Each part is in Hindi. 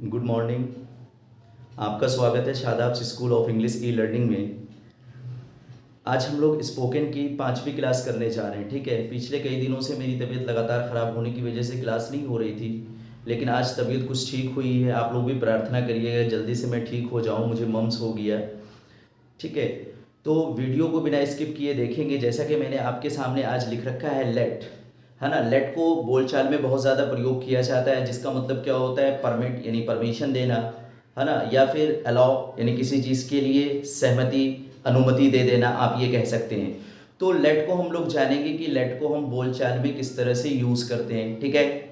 Good morning. आपका स्वागत है Shadab school of English e learning में। आज हम लोग स्पोकन की 5वीं क्लास करने जा रहे हैं। ठीक है, पिछले कई दिनों से मेरी तबीयत लगातार ख़राब होने की वजह से क्लास नहीं हो रही थी, लेकिन आज तबीयत कुछ ठीक हुई है। आप लोग भी प्रार्थना करिएगा जल्दी से मैं ठीक हो जाऊं, मुझे मम्स हो गया। ठीक है, तो वीडियो को बिना स्किप किए देखेंगे। जैसा कि मैंने आपके सामने आज लिख रखा है लेट, है ना। लेट को बोलचाल में बहुत ज़्यादा प्रयोग किया जाता है, जिसका मतलब क्या होता है, परमिट यानी परमिशन देना, है ना, या फिर अलाउ यानी किसी चीज़ के लिए सहमति, अनुमति दे देना, आप ये कह सकते हैं। तो लेट को हम लोग जानेंगे कि लेट को हम बोलचाल में किस तरह से यूज़ करते हैं। ठीक है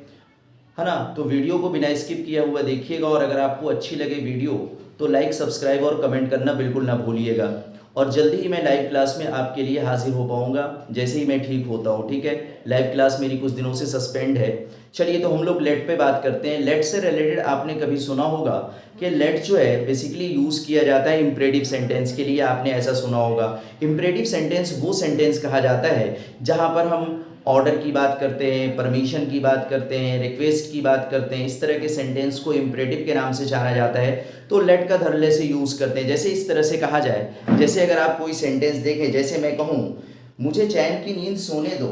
ना। तो वीडियो को बिना स्किप किया हुआ देखिएगा, और अगर आपको अच्छी लगे वीडियो तो लाइक, सब्सक्राइब और कमेंट करना बिल्कुल ना भूलिएगा। और जल्दी ही मैं लाइव क्लास में आपके लिए हाजिर हो पाऊंगा जैसे ही मैं ठीक होता हूँ। ठीक है, लाइव क्लास मेरी कुछ दिनों से सस्पेंड है। चलिए, तो हम लोग लेट पे बात करते हैं। लेट से रिलेटेड आपने कभी सुना होगा कि लेट जो है बेसिकली यूज़ किया जाता है इम्परेटिव सेंटेंस के लिए। आपने ऐसा सुना होगा। इम्परेटिव सेंटेंस वो सेंटेंस कहा जाता है जहाँ पर हम ऑर्डर की बात करते हैं, परमिशन की बात करते हैं, रिक्वेस्ट की बात करते हैं। इस तरह के सेंटेंस को इम्परेटिव के नाम से जाना जाता है। तो लेट का धरले से यूज़ करते हैं। जैसे इस तरह से कहा जाए, जैसे अगर आप कोई सेंटेंस देखें, जैसे मैं कहूँ मुझे चैन की नींद सोने दो,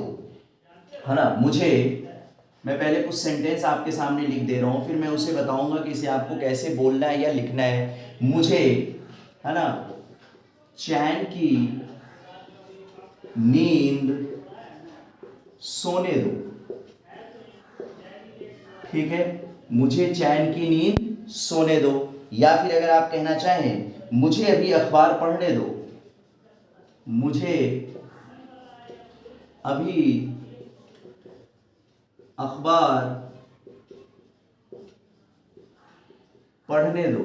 है ना। मैं पहले कुछ सेंटेंस आपके सामने लिख दे रहा हूँ, फिर मैं उसे बताऊंगा कि इसे आपको कैसे बोलना है या लिखना है। मुझे, है ना, चैन की नींद सोने दो। ठीक है, मुझे चैन की नींद सोने दो। या फिर अगर आप कहना चाहें मुझे अभी अखबार पढ़ने दो, मुझे अभी अखबार पढ़ने दो।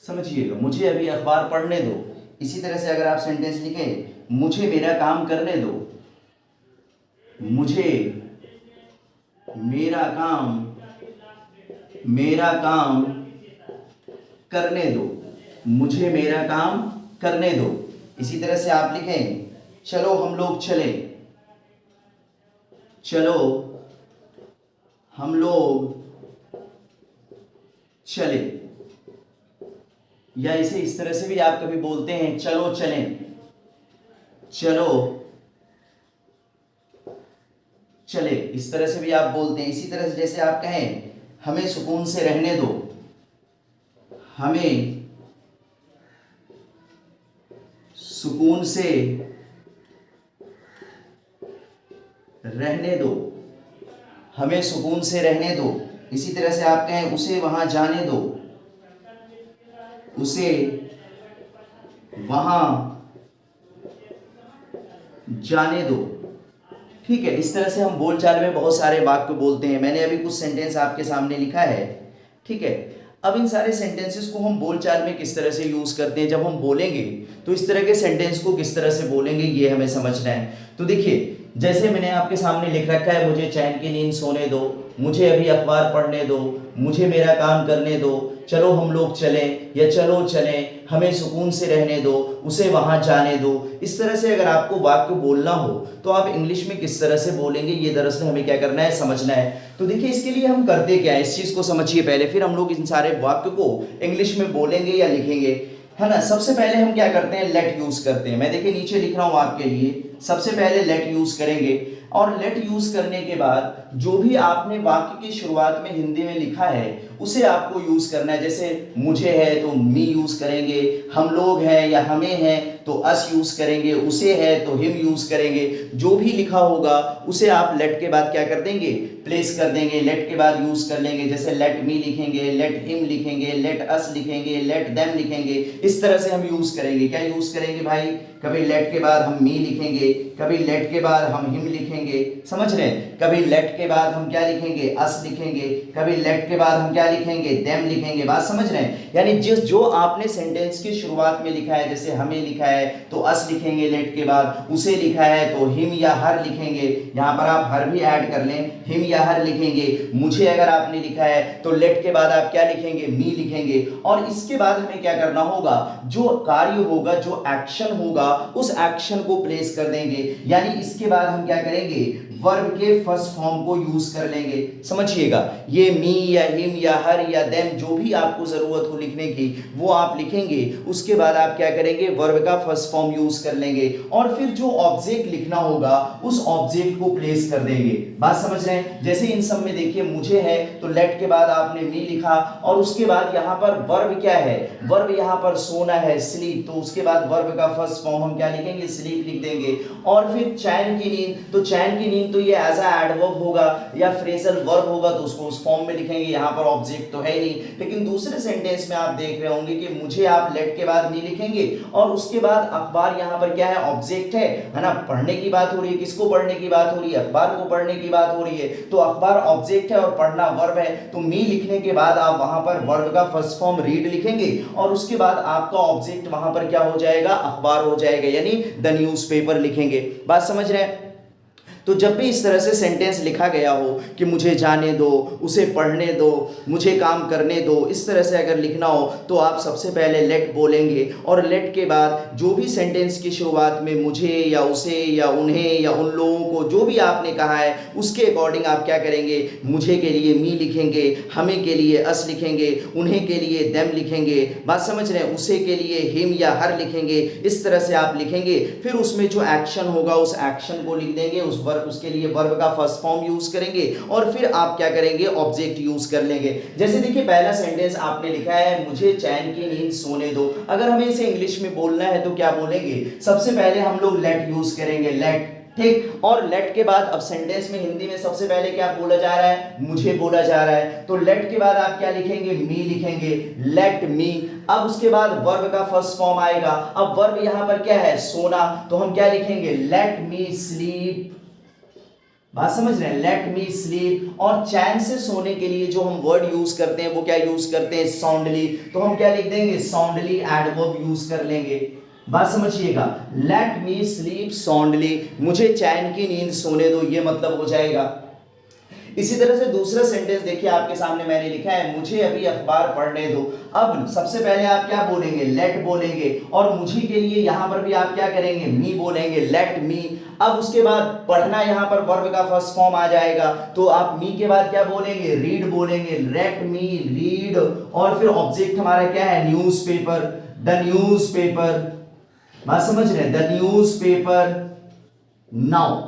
समझिएगा, मुझे अभी अखबार पढ़ने दो। इसी तरह से अगर आप सेंटेंस लिखें मुझे मेरा काम करने दो, मुझे मेरा काम करने दो, मुझे मेरा काम करने दो। इसी तरह से आप लिखें चलो हम लोग चलें, चलो हम लोग चले। या इसे इस तरह से भी आप कभी बोलते हैं चलो चलें, चलो चले। इस तरह से भी आप बोलते हैं। इसी तरह से जैसे आप कहें हमें सुकून से रहने दो, हमें सुकून से रहने दो, हमें सुकून से रहने दो। इसी तरह से आप कहें उसे वहां जाने दो, उसे वहां जाने दो। ठीक है, इस तरह से हम बोलचाल में बहुत सारे वाक्य बोलते हैं। मैंने अभी कुछ सेंटेंस आपके सामने लिखा है। ठीक है, अब इन सारे सेंटेंसेस को हम बोलचाल में किस तरह से यूज करते हैं, जब हम बोलेंगे तो इस तरह के सेंटेंस को किस तरह से बोलेंगे ये हमें समझना है। तो देखिए, जैसे मैंने आपके सामने लिख रखा है मुझे चैन की नींद सोने दो, मुझे अभी अखबार पढ़ने दो, मुझे मेरा काम करने दो, चलो हम लोग चलें या चलो चलें, हमें सुकून से रहने दो, उसे वहां जाने दो। इस तरह से अगर आपको वाक्य बोलना हो तो आप इंग्लिश में किस तरह से बोलेंगे, ये दरअसल हमें क्या करना है, समझना है। तो देखिए, इसके लिए हम करते क्या है, इस चीज को समझिए पहले, फिर हम लोग इन सारे वाक्य को इंग्लिश में बोलेंगे या लिखेंगे, है ना। सबसे पहले हम क्या करते हैं, लेट यूज करते हैं। मैं देखिए नीचे लिख रहा हूं आपके लिए। सबसे पहले लेट यूज करेंगे, और लेट यूज करने के बाद जो भी आपने वाक्य की शुरुआत में हिंदी में लिखा है उसे आपको यूज करना है। जैसे मुझे है तो मी यूज करेंगे, हम लोग हैं या हमें है तो अस यूज करेंगे, उसे है तो हिम यूज करेंगे। जो भी लिखा होगा उसे आप लेट के बाद क्या कर देंगे, प्लेस कर देंगे, लेट के बाद यूज कर लेंगे। जैसे लेट मी लिखेंगे, लेट हिम लिखेंगे, लेट अस लिखेंगे, लेट देम लिखेंगे। इस तरह से हम यूज करेंगे। क्या यूज करेंगे भाई, कभी लेट के बाद हम मी लिखेंगे, कभी लेट के बाद हम हिम लिखेंगे, समझ रहे हैं। कभी लेट के बाद हम क्या लिखेंगे, अस लिखेंगे, कभी लेट के बाद हम क्या लिखेंगे, देम लिखेंगे। बात समझ रहे हैं। यानी जिस जो आपने सेंटेंस की शुरुआत में लिखा है, जैसे हमें लिखा है तो अस लिखेंगे लेट के बाद, उसे लिखा है तो हिम या हर लिखेंगे। यहां पर आप हर भी ऐड कर लें, हिम या हर लिखेंगे। मुझे अगर आपने लिखा है तो लेट के बाद आप क्या लिखेंगे, मी लिखेंगे। और इसके बाद हमें क्या करना होगा, जो कार्य होगा, जो एक्शन होगा, उस एक्शन को प्लेस कर देंगे। यानी इसके बाद हम क्या करेंगे, वर्ब के फर्स्ट फॉर्म को यूज कर लेंगे। समझिएगा, ये मी या हिम या हर या देम जो भी आपको जरूरत हो लिखने की वो आप लिखेंगे। उसके बाद आप क्या करेंगे, वर्ब का फर्स्ट फॉर्म यूज कर लेंगे और फिर जो ऑब्जेक्ट लिखना होगा उस ऑब्जेक्ट को प्लेस कर देंगे। बात समझ रहे हैं? जैसे इन सब में देखिए मुझे है तो लेट के बाद आपने मी लिखा और उसके बाद यहाँ पर वर्ब क्या है, वर्ब यहाँ पर सोना है स्लीप, तो उसके बाद वर्ब का फर्स्ट फॉर्म हम क्या लिखेंगे, स्लीप लिख देंगे। और फिर चैन की नींद, तो चैन की नींद तो ये एज अ एडवर्ब होगा या फ्रेजल वर्ब होगा तो उसको उस फॉर्म में लिखेंगे, यहाँ पर ऑब्जेक्ट तो है नहीं। लेकिन दूसरे सेंटेंस में आप देख रहे होंगे कि मुझे आप लेट के बाद मी लिखेंगे और उसके बाद अखबार यहाँ पर क्या है, ऑब्जेक्ट है ना। पढ़ने की बात हो रही है, किसको पढ़ने की बात हो रही है, अखबार को पढ़ने की बात हो रही है, तो अखबार ऑब्जेक्ट है और पढ़ना वर्ब है। तो मी लिखने के बाद आप वहां पर वर्ब का फर्स्ट फॉर्म रीड लिखेंगे और उसके बाद आपका ऑब्जेक्ट वहां पर क्या हो जाएगा, अखबार हो जाएगा, यानी द न्यूज़पेपर लिखेंगे। बात समझ रहे हैं? तो जब भी इस तरह से सेंटेंस लिखा गया हो कि मुझे जाने दो, उसे पढ़ने दो, मुझे काम करने दो, इस तरह से अगर लिखना हो तो आप सबसे पहले लेट बोलेंगे और लेट के बाद जो भी सेंटेंस की शुरुआत में मुझे या उसे या उन्हें या उन लोगों को जो भी आपने कहा है उसके अकॉर्डिंग आप क्या करेंगे, मुझे के लिए मी लिखेंगे, हमें के लिए अस लिखेंगे, उन्हें के लिए देम लिखेंगे। बात समझ रहे हैं? उसे के लिए हिम या हर लिखेंगे। इस तरह से आप लिखेंगे। फिर उसमें जो एक्शन होगा उस एक्शन को लिख देंगे, उस वर्ब उसके लिए वर्ब का फर्स्ट फॉर्म यूज करेंगे और फिर आप क्या करेंगे, ऑब्जेक्ट यूज कर लेंगे। जैसे देखिए पहला सेंटेंस आपने लिखा है मुझे चैन की नींद सोने दो। अगर हमें इसे इंग्लिश में बोलना है तो क्या बोलेंगे, सबसे पहले हम लोग लेट यूज करेंगे, लेट, ठीक। और लेट के बाद अब सेंटेंस में हिंदी में सबसे पहले क्या बोला जा रहा है, मुझे बोला जा रहा है, तो लेट के बाद आप क्या लिखेंगे, मी लिखेंगे, लेट मी। अब उसके बाद वर्ब का फर्स्ट फॉर्म आएगा। अब वर्ब यहां पर क्या है, सोना, तो हम क्या लिखेंगे, लेट मी स्लीप। बात समझ रहे हैं, लेट मी स्लीप। और चैन से सोने के लिए जो हम वर्ड यूज करते हैं वो क्या यूज करते हैं, साउंडली, तो हम क्या लिख देंगे, साउंडली एडवर्ब यूज कर लेंगे। बात समझिएगा, लेट मी स्लीप साउंडली, मुझे चैन की नींद सोने दो, ये मतलब हो जाएगा। इसी तरह से दूसरा सेंटेंस देखिए आपके सामने मैंने लिखा है मुझे अभी अखबार पढ़ने दो। अब सबसे पहले आप क्या बोलेंगे, लेट बोलेंगे और मुझे के लिए यहां पर भी आप क्या करेंगे, मी बोलेंगे, लेट मी। अब उसके बाद पढ़ना यहां पर वर्ब का फर्स्ट फॉर्म आ जाएगा, तो आप मी के बाद क्या बोलेंगे, रीड बोलेंगे, लेट मी रीड। और फिर ऑब्जेक्ट हमारा क्या है, न्यूज़पेपर, द न्यूज़पेपर। बात समझ रहे हैं, द न्यूज़पेपर नाउ,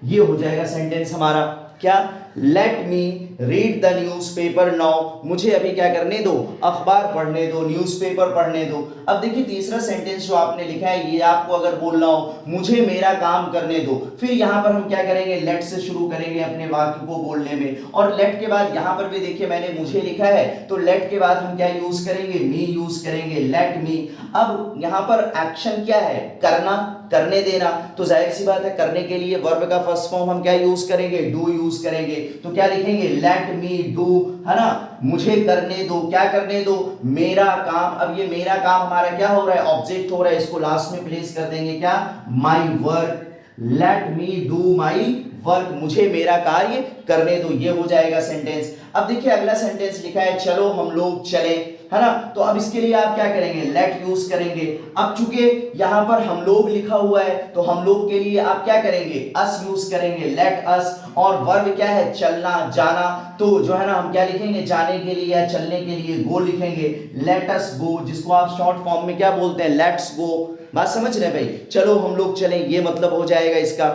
ये हो जाएगा सेंटेंस हमारा क्या, let me read the newspaper now, मुझे अभी क्या करने दो, अखबार पढ़ने दो, न्यूज़पेपर पढ़ने दो। अब देखिए तीसरा सेंटेंस जो आपने लिखा है ये आपको अगर बोलना हो मुझे मेरा काम करने दो, फिर यहां पर हम क्या करेंगे, लेट से शुरू करेंगे अपने वाक्य को बोलने में। और लेट के बाद यहां पर भी देखिए मैंने मुझे लिखा है तो लेट के बाद हम क्या यूज करेंगे, मी यूज करेंगे, लेट मी। अब यहां पर एक्शन क्या है, करना, करने देना, तो जाहिर सी बात है करने के लिए वर्ब का फर्स्ट फॉर्म हम क्या यूज करेंगे, डू यूज करेंगे। तो क्या लिखेंगे, लेट मी डू, है ना, मुझे करने दो, क्या करने दो, मेरा काम। अब ये मेरा काम हमारा क्या हो रहा है, ऑब्जेक्ट हो रहा है, इसको लास्ट में प्लेस कर देंगे क्या, my work, let me do my work, मुझे मेरा कार्य करने दो, ये हो जाएगा सेंटेंस। अब देखिए अगला सेंटेंस लिखा है चलो हम लोग चले, है ना, तो अब इसके लिए आप क्या करेंगे, लेट यूज करेंगे। अब चूंकि यहां पर हम लोग लिखा हुआ है तो हम लोग के लिए आप क्या करेंगे, अस यूज करेंगे, लेट अस। और वर्ब क्या है, चलना, जाना, तो जो है ना हम क्या लिखेंगे, जाने के लिए या चलने के लिए गो लिखेंगे, लेट अस गो, जिसको आप शॉर्ट फॉर्म में क्या बोलते हैं, लेट्स गो। बात समझ रहे हैं भाई, चलो हम लोग चलें, ये मतलब हो जाएगा इसका।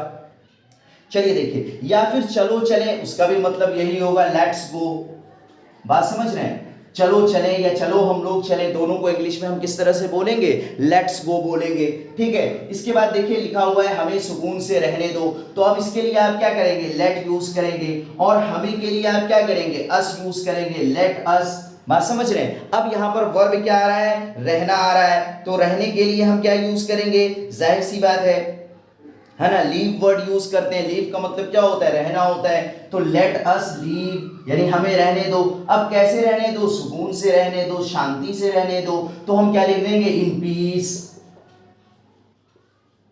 चलिए देखिए, या फिर चलो चलें, उसका भी मतलब यही होगा, लेट्स गो। बात समझ रहे हैं, चलो चलें या चलो हम लोग चलें, दोनों को इंग्लिश में हम किस तरह से बोलेंगे, लेट्स गो बोलेंगे, ठीक है। इसके बाद देखिए लिखा हुआ है हमें सुकून से रहने दो, तो अब इसके लिए आप क्या करेंगे, लेट यूज करेंगे। और हमें के लिए आप क्या करेंगे, अस यूज करेंगे, लेट अस। बात समझ रहे हैं। अब यहां पर वर्ब क्या आ रहा है, रहना आ रहा है, तो रहने के लिए हम क्या यूज करेंगे, जाहिर सी बात है ना, लीव वर्ड यूज करते हैं। लीव का मतलब क्या होता है, रहना होता है, तो लेट अस लीव, यानी हमें रहने दो। अब कैसे रहने दो, सुकून से रहने दो, शांति से रहने दो, तो हम क्या लिख देंगे, इन पीस,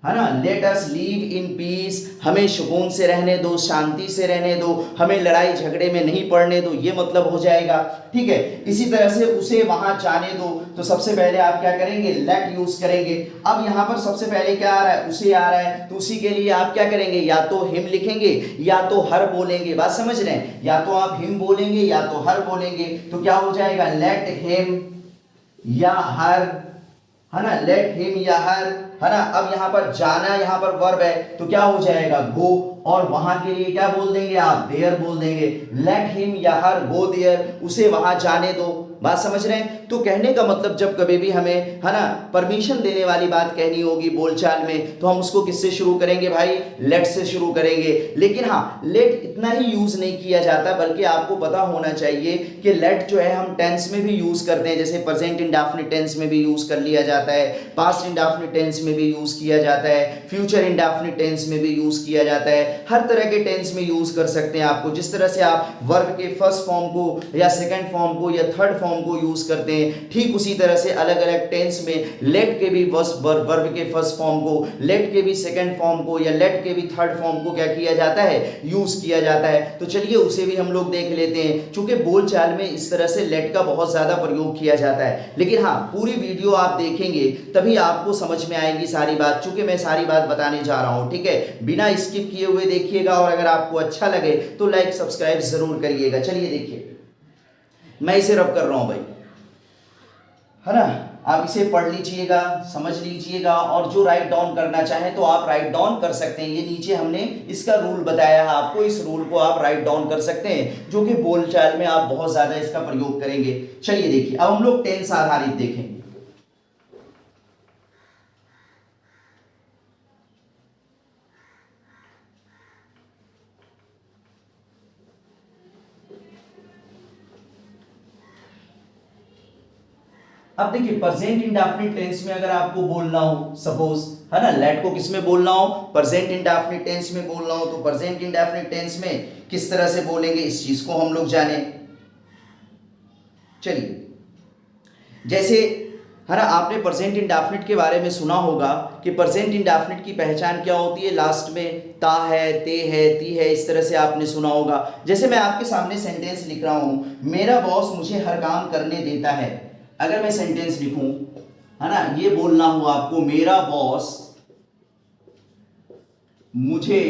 है ना, let us leave in peace, हमें सुकून से रहने दो, शांति से रहने दो, हमें लड़ाई झगड़े में नहीं पड़ने दो, ये मतलब हो जाएगा। ठीक है, इसी तरह से उसे वहां जाने दो, तो सबसे पहले आप क्या करेंगे, लेट यूज करेंगे। अब यहां पर सबसे पहले क्या आ रहा है, उसे आ रहा है, तो उसी के लिए आप क्या करेंगे, या तो हिम लिखेंगे या तो हर बोलेंगे। बात समझ रहे हैं, या तो आप हिम बोलेंगे या तो हर बोलेंगे, तो क्या हो जाएगा, लेट हिम या हर, है ना, लेट हिम या हर, है ना। अब यहां पर जाना, यहां पर वर्ब है, तो क्या हो जाएगा, गो, और वहां के लिए क्या बोल देंगे आप, देयर बोल देंगे। लेट हिम या हर गो देयर, उसे वहां जाने दो। बात समझ रहे हैं। तो कहने का मतलब जब कभी भी हमें, है ना, परमिशन देने वाली बात कहनी होगी बोलचाल में, तो हम उसको किससे शुरू करेंगे भाई, लेट से शुरू करेंगे। लेकिन हाँ, लेट इतना ही यूज नहीं किया जाता, बल्कि आपको पता होना चाहिए कि लेट जो है हम टेंस में भी यूज करते हैं, जैसे प्रेजेंट इंडेफिनिट टेंस में भी यूज कर लिया जाता है, पास्ट इंडेफिनिट टेंस में भी यूज किया जाता है, फ्यूचर इंडेफिनिट टेंस में भी यूज किया जाता है, हर तरह के टेंस में यूज कर सकते हैं। आपको जिस तरह से आप वर्ब के फर्स्ट फॉर्म को या सेकंड फॉर्म को या थर्ड फॉर्म को यूज करते हैं, ठीक उसी तरह से अलग अलग टेंस में लेट के भी वर्ब के फर्स्ट फॉर्म को, लेट के भी सेकंड फॉर्म को या लेट के भी थर्ड फॉर्म को क्या किया जाता है, यूज किया जाता है। तो चलिए उसे भी हम लोग देख लेते हैं, क्योंकि बोलचाल में इस तरह से लेट का बहुत ज्यादा प्रयोग किया जाता है। लेकिन हाँ, पूरी वीडियो आप देखेंगे तभी आपको समझ में आएगी सारी बात, चूंकि मैं सारी बात बताने जा रहा हूं। ठीक है, बिना स्किप किए हुए देखिएगा, और अगर आपको अच्छा लगे तो लाइक सब्सक्राइब जरूर करिएगा। चलिए देखिए, मैं इसे रब कर रहा हूं भाई, है ना, आप इसे पढ़ लीजिएगा, समझ लीजिएगा, और जो राइट डाउन करना चाहें तो आप राइट डाउन कर सकते हैं। ये नीचे हमने इसका रूल बताया है आपको, इस रूल को आप राइट डाउन कर सकते हैं, जो कि बोलचाल में आप बहुत ज्यादा इसका प्रयोग करेंगे। चलिए देखिए, अब हम लोग टेंस आधारित देखेंगे। अब देखिए, प्रेजेंट इंडेफिनिट टेंस में अगर आपको बोलना हो, सपोज, है ना, लेट को किस में बोलना हो, प्रेजेंट इंडेफिनिट टेंस में बोलना हो, तो प्रेजेंट इंडेफिनिट टेंस में किस तरह से बोलेंगे, इस चीज को हम लोग जाने। चलिए, जैसे, है ना, आपने प्रेजेंट इंडेफिनिट के बारे में सुना होगा कि प्रेजेंट इंडेफिनिट की पहचान क्या होती है, लास्ट में ता है, ते है, ती है, इस तरह से आपने सुना होगा। जैसे मैं आपके सामने सेंटेंस लिख रहा हूं, मेरा बॉस मुझे हर काम करने देता है। अगर मैं सेंटेंस लिखूं, है ना, ये बोलना हुआ आपको, मेरा बॉस मुझे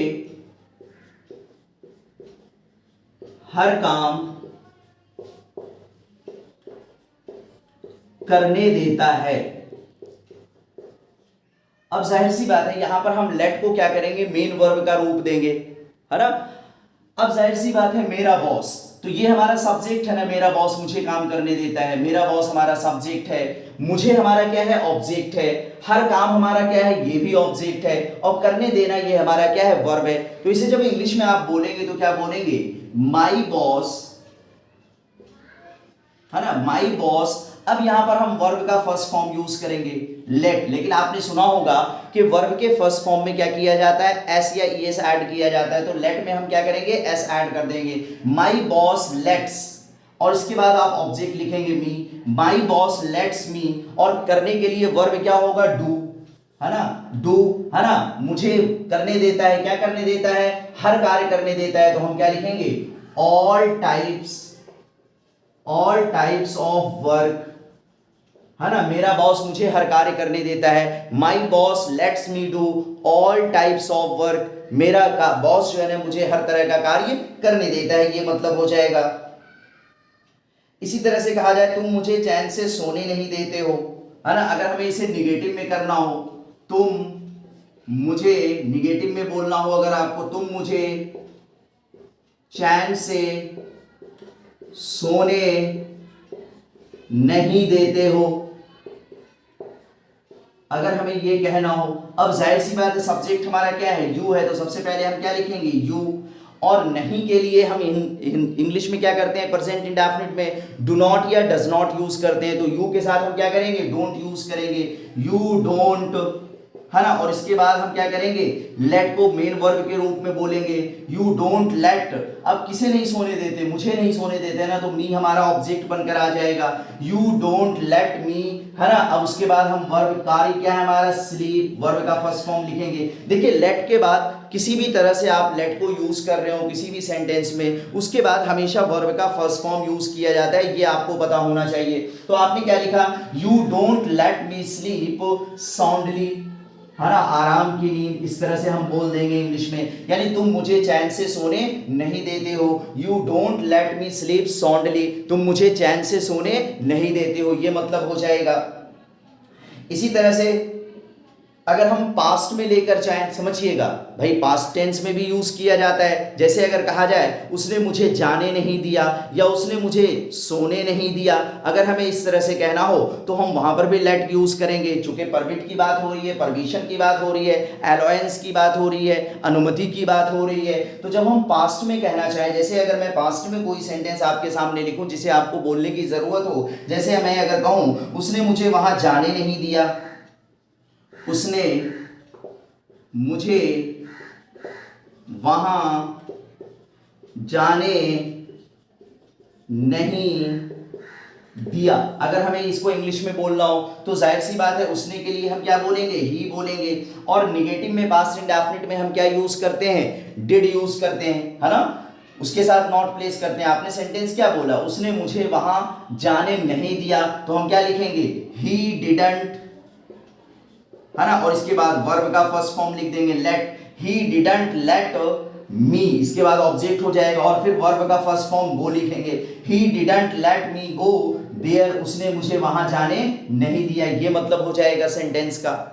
हर काम करने देता है। अब जाहिर सी बात है, यहां पर हम लेट को क्या करेंगे, मेन वर्ब का रूप देंगे, है ना। अब जाहिर सी बात है, मेरा बॉस, तो ये हमारा सब्जेक्ट है ना, मेरा बॉस मुझे काम करने देता है, मेरा बॉस हमारा सब्जेक्ट है, मुझे हमारा क्या है, ऑब्जेक्ट है, हर काम हमारा क्या है, ये भी ऑब्जेक्ट है, और करने देना ये हमारा क्या है, वर्ब है। तो इसे जब इंग्लिश में आप बोलेंगे तो क्या बोलेंगे, माई बॉस, है ना, माई बॉस। अब यहां पर हम वर्ब का फर्स्ट फॉर्म यूज करेंगे, लेट। लेकिन आपने सुना होगा कि वर्ब के फर्स्ट फॉर्म में क्या किया जाता है, एस या ईएस ऐड किया जाता है, तो लेट में हम क्या करेंगे, एस ऐड कर देंगे, माई बॉस लेट्स, और इसके बाद आप ऑब्जेक्ट लिखेंगे मी, माई बॉस लेट्स मी, और करने के लिए वर्ब क्या होगा, डू, है ना, डू, है ना, मुझे करने देता है, क्या करने देता है, हर कार्य करने देता है, तो हम क्या लिखेंगे, ऑल टाइप्स ऑफ वर्क, है ना, मेरा बॉस मुझे हर कार्य करने देता है, my boss let's me do all types of work, मेरा का बॉस जो है ना मुझे हर तरह का कार्य करने देता है, ये मतलब हो जाएगा। इसी तरह से कहा जाए, तुम मुझे चैन से सोने नहीं देते हो, है ना, अगर हमें इसे निगेटिव में करना हो, तुम मुझे, निगेटिव में बोलना हो अगर आपको, तुम मुझे चैन से सोने नहीं देते हो, अगर हमें ये कहना हो। अब जाहिर सी बात है, सब्जेक्ट हमारा क्या है, यू है, तो सबसे पहले हम क्या लिखेंगे, यू, और नहीं के लिए हम इंग्लिश में क्या करते हैं, प्रेजेंट इंडेफिनिट में डू नॉट या डज नॉट यूज करते हैं, तो यू के साथ हम क्या करेंगे, डोंट यूज करेंगे, यू डोंट, है ना, और इसके बाद हम क्या करेंगे, लेट को मेन वर्ब के रूप में बोलेंगे। यू डोंट लेट, अब किसे नहीं सोने देते, मुझे नहीं सोने देते ना, तो मी हमारा ऑब्जेक्ट बनकर आ जाएगा। यू डोंट लेट मी, है ना। अब उसके बाद हम वर्ब, कार्य क्या है हमारा, स्लीप, वर्ब का फर्स्ट फॉर्म लिखेंगे। देखिए लेट के बाद किसी भी तरह से आप लेट को यूज कर रहे हो किसी भी सेंटेंस में, उसके बाद हमेशा वर्ब का फर्स्ट फॉर्म यूज किया जाता है, ये आपको पता होना चाहिए। तो आपने क्या लिखा, you don't let me sleep soundly, है ना, आराम की नींद, इस तरह से हम बोल देंगे इंग्लिश में, यानी तुम मुझे चैन से सोने नहीं देते हो। You don't let me sleep soundly, तुम मुझे चैन से सोने नहीं देते हो, ये मतलब हो जाएगा। इसी तरह से अगर हम पास्ट में लेकर जाएं, समझिएगा भाई, पास्ट टेंस में भी यूज किया जाता है। जैसे अगर कहा जाए उसने मुझे जाने नहीं दिया या उसने मुझे सोने नहीं दिया, अगर हमें इस तरह से कहना हो तो हम वहां पर भी लेट यूज करेंगे। चूंकि परमिट की बात हो रही है, परमिशन की बात हो रही है, अलाउंस की बात हो रही है, अनुमति की बात हो रही है, तो जब हम पास्ट में कहना चाहें, जैसे अगर मैं पास्ट में कोई सेंटेंस आपके सामने लिखूं जिसे आपको बोलने की जरूरत हो, जैसे मैं अगर कहूं उसने मुझे वहां जाने नहीं दिया, उसने मुझे वहां जाने नहीं दिया, अगर हमें इसको इंग्लिश में बोलना हो तो जाहिर सी बात है उसने के लिए हम क्या बोलेंगे, ही बोलेंगे। और निगेटिव में पास्ट इंडेफिनिट में हम क्या यूज करते हैं, डिड यूज करते हैं, है ना, उसके साथ नॉट प्लेस करते हैं। आपने सेंटेंस क्या बोला, उसने मुझे वहां जाने नहीं दिया, तो हम क्या लिखेंगे, ही डिडंट, है ना, और इसके बाद वर्ब का फर्स्ट फॉर्म लिख देंगे let, he didn't let me, इसके बाद ऑब्जेक्ट हो जाएगा, और फिर वर्ब का फर्स्ट फॉर्म गो लिखेंगे, he didn't let me go there, उसने मुझे वहां जाने नहीं दिया, ये मतलब हो जाएगा सेंटेंस का।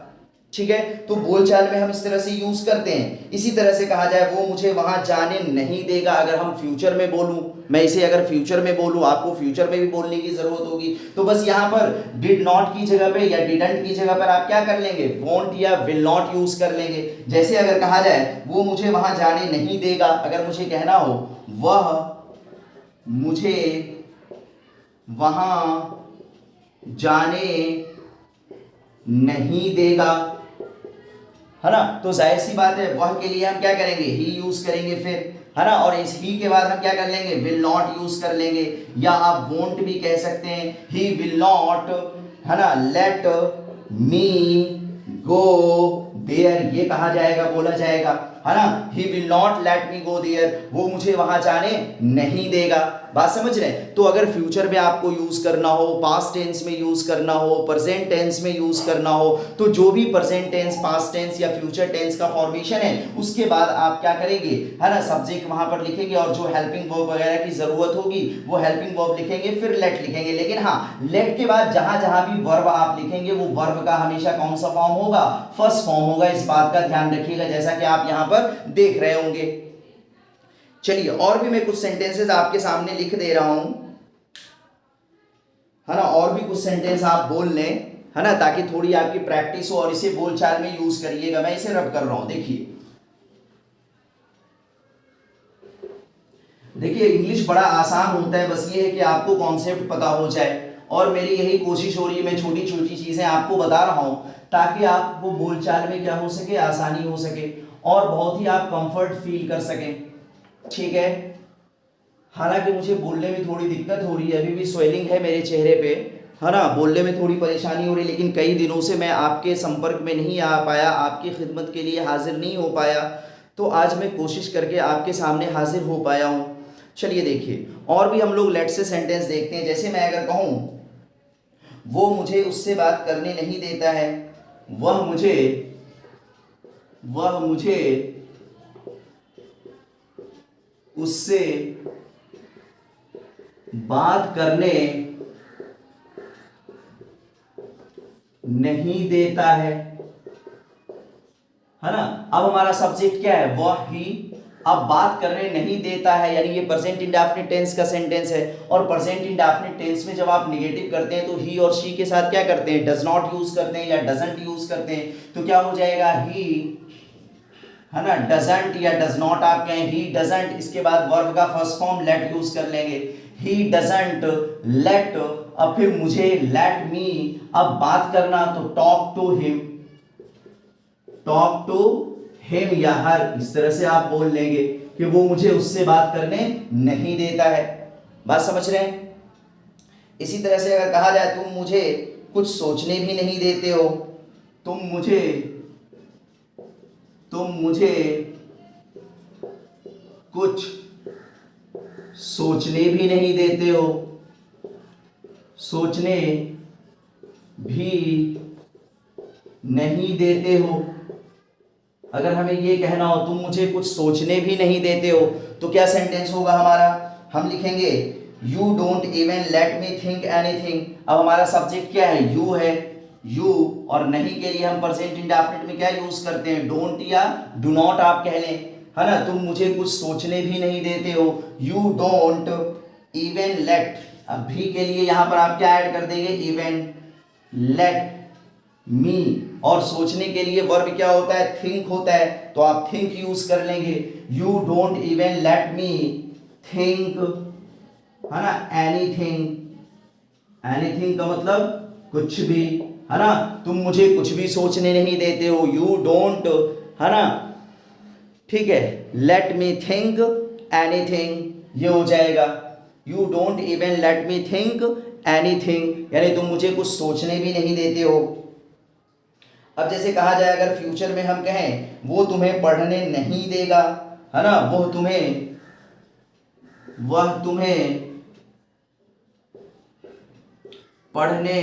ठीक है, तो बोलचाल में हम इस तरह से यूज करते हैं। इसी तरह से कहा जाए वो मुझे वहां जाने नहीं देगा, अगर हम फ्यूचर में बोलूं, मैं इसे अगर फ्यूचर में बोलूं, आपको फ्यूचर में भी बोलने की जरूरत होगी, तो बस यहां पर डिड नॉट की जगह पे या डिडंट की जगह पर आप क्या कर लेंगे, वोंट या विल नॉट यूज कर लेंगे। जैसे अगर कहा जाए वो मुझे वहां जाने नहीं देगा, अगर मुझे कहना हो वह मुझे वहां जाने नहीं देगा, है ना, तो जाहिर सी बात है वह के लिए हम क्या करेंगे, ही यूज करेंगे फिर, है ना, और इस ही के बाद हम क्या कर लेंगे, विल नॉट यूज कर लेंगे, या आप वोंट भी कह सकते हैं, ही विल नॉट, है ना, लेट मी गो देयर, ये कहा जाएगा, बोला जाएगा, है ना, he will not let me go there, वो मुझे वहां जाने नहीं देगा। बात समझ रहे हैं। तो अगर फ्यूचर में आपको यूज करना हो, पास्ट टेंस में यूज करना हो, प्रेजेंट टेंस में यूज करना हो, तो जो भी प्रेजेंट टेंस, पास्ट टेंस या फ्यूचर टेंस का फॉर्मेशन है, उसके बाद आप क्या करेंगे, है ना, सब्जेक्ट वहां पर लिखेंगे, और जो हेल्पिंग वर्ब वगैरह की जरूरत होगी वो हेल्पिंग वर्ब लिखेंगे, फिर लेट लिखेंगे। लेकिन हाँ, लेट के बाद जहां जहां भी वर्ब आप लिखेंगे वो वर्ब का हमेशा कौन सा फॉर्म होगा, फर्स्ट फॉर्म होगा, इस बात का ध्यान रखिएगा, जैसा कि आप यहां पर देख रहे होंगे। चलिए और भी मैं कुछ सेंटेंसेस आपके सामने लिख दे रहा हूं, है ना, और भी कुछ सेंटेंस आप बोल लें, है ना, ताकि थोड़ी आपकी प्रैक्टिस हो, और इसे बोलचाल में यूज करिएगा। मैं इसे रब कर रहा हूं, देखिए देखिए इंग्लिश बड़ा आसान होता है, बस ये है कि आपको कॉन्सेप्ट पता हो जाए, और मेरी यही कोशिश हो रही है, मैं छोटी छोटी चीजें आपको बता रहा हूं ताकि आपको बोलचाल में क्या हो सके, आसानी हो सके, और बहुत ही आप कंफर्ट फील कर सकें। ठीक है, हालांकि मुझे बोलने में थोड़ी दिक्कत हो रही है, अभी भी स्वेलिंग है मेरे चेहरे पे, है ना, बोलने में थोड़ी परेशानी हो रही है, लेकिन कई दिनों से मैं आपके संपर्क में नहीं आ पाया, आपकी खिदमत के लिए हाजिर नहीं हो पाया, तो आज मैं कोशिश करके आपके सामने हाजिर हो पाया हूँ। चलिए देखिए, और भी हम लोग लेट से सेंटेंस देखते हैं। जैसे मैं अगर कहूँ वो मुझे उससे बात करने नहीं देता है, वह मुझे उससे बात करने नहीं देता है ना। अब हमारा सब्जेक्ट क्या है, वह ही, अब बात करने नहीं देता है, यानी ये प्रेजेंट इंडेफिनिट टेंस का सेंटेंस है, और प्रेजेंट इंडेफिनिट टेंस में जब आप निगेटिव करते हैं तो ही और शी के साथ क्या करते हैं, डज नॉट यूज करते हैं या डजंट यूज करते हैं, तो क्या हो जाएगा, ही, है ना, डजंट या डज नॉट आप कहें, ही डजंट, इसके बाद वर्ब का फर्स्ट फॉर्म लेट यूज कर लेंगे, ही डजंट लेट, अब फिर मुझे लेट मी, अब बात करना तो talk to him, talk to him या हर, इस तरह से आप बोल लेंगे कि वो मुझे उससे बात करने नहीं देता है। बात समझ रहे हैं? इसी तरह से अगर कहा जाए तुम मुझे कुछ सोचने भी नहीं देते हो, तुम मुझे कुछ सोचने भी नहीं देते हो, सोचने भी नहीं देते हो। अगर हमें ये कहना हो तुम मुझे कुछ सोचने भी नहीं देते हो, तो क्या सेंटेंस होगा हमारा? हम लिखेंगे you don't even let me think anything. अब हमारा सब्जेक्ट क्या है? यू है। यू और नहीं के लिए हम प्रेजेंट इंडेफिनिट में क्या यूज करते हैं? डोंट या डू नॉट आप कह लें, है ना। तुम मुझे कुछ सोचने भी नहीं देते हो, यू डोंट इवन लेट। अब भी के लिए यहां पर आप क्या ऐड कर देंगे? Even let me. और सोचने के लिए वर्ब क्या होता है? थिंक होता है, तो आप थिंक यूज कर लेंगे। You don't even let me think, है ना, एनीथिंग। एनीथिंग का मतलब कुछ भी, है ना। तुम मुझे कुछ भी सोचने नहीं देते हो, यू डोंट, है ना, ठीक है, लेट मी थिंक एनीथिंग, ये हो जाएगा। You don't even let me think anything, यानी तुम मुझे कुछ सोचने भी नहीं देते हो। अब जैसे कहा जाए अगर फ्यूचर में हम कहें वो तुम्हें पढ़ने नहीं देगा, है ना, वह तुम्हें पढ़ने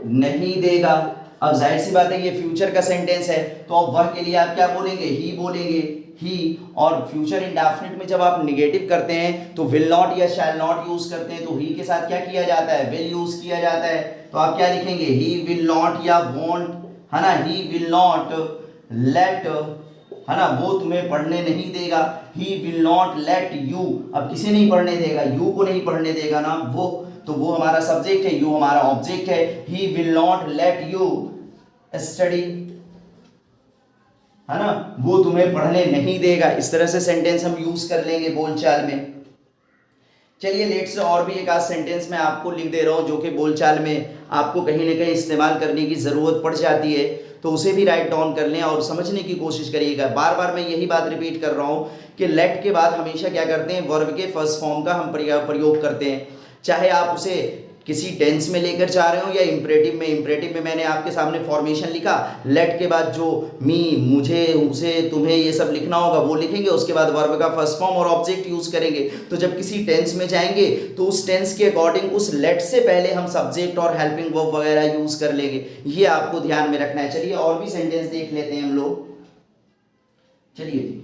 नहीं देगा। अब जाहिर सी बात है ये फ्यूचर का सेंटेंस है, तो अब वह के लिए आप क्या बोलेंगे? ही बोलेंगे, ही। और फ्यूचर इंडेफिनिट में जब आप निगेटिव करते हैं तो विल नॉट या शैल नॉट यूज करते हैं, तो ही के साथ क्या किया जाता है? विल यूज किया जाता है। तो आप क्या लिखेंगे? ही विल नॉट या वॉन्ट, है ना, ही विल नॉट लेट, है ना, वो तुम्हें पढ़ने नहीं देगा। ही विल नॉट लेट यू, अब किसे नहीं पढ़ने देगा? यू को नहीं पढ़ने देगा ना वो, तो वो हमारा सब्जेक्ट है, यू हमारा ऑब्जेक्ट है। ही will not let you study, है ना, वो तुम्हें पढ़ने नहीं देगा। इस तरह से सेंटेंस हम यूज कर लेंगे बोलचाल में। चलिए लेट्स और भी एक आध सेंटेंस मैं आपको लिख दे रहा हूं जो कि बोलचाल में आपको कहीं ना कहीं इस्तेमाल करने की जरूरत पड़ जाती है, तो उसे भी राइट डाउन कर लें और समझने की कोशिश करिएगा। बार बार मैं यही बात रिपीट कर रहा हूं कि लेट के बाद हमेशा क्या करते हैं? वर्ब के फर्स्ट फॉर्म का हम प्रयोग करते हैं, चाहे आप उसे किसी टेंस में लेकर जा रहे हो या इंपरेटिव में। इंपरेटिव में मैंने आपके सामने फॉर्मेशन लिखा, लेट के बाद जो मी, मुझे, उसे, तुम्हें, ये सब लिखना होगा वो लिखेंगे, उसके बाद वर्ब का फर्स्ट फॉर्म और ऑब्जेक्ट यूज करेंगे। तो जब किसी टेंस में जाएंगे तो उस टेंस के अकॉर्डिंग उस लेट से पहले हम सब्जेक्ट और हेल्पिंग वर्ब वगैरह यूज कर लेंगे, ये आपको ध्यान में रखना है। चलिए और भी सेंटेंस देख लेते हैं हम लोग। चलिए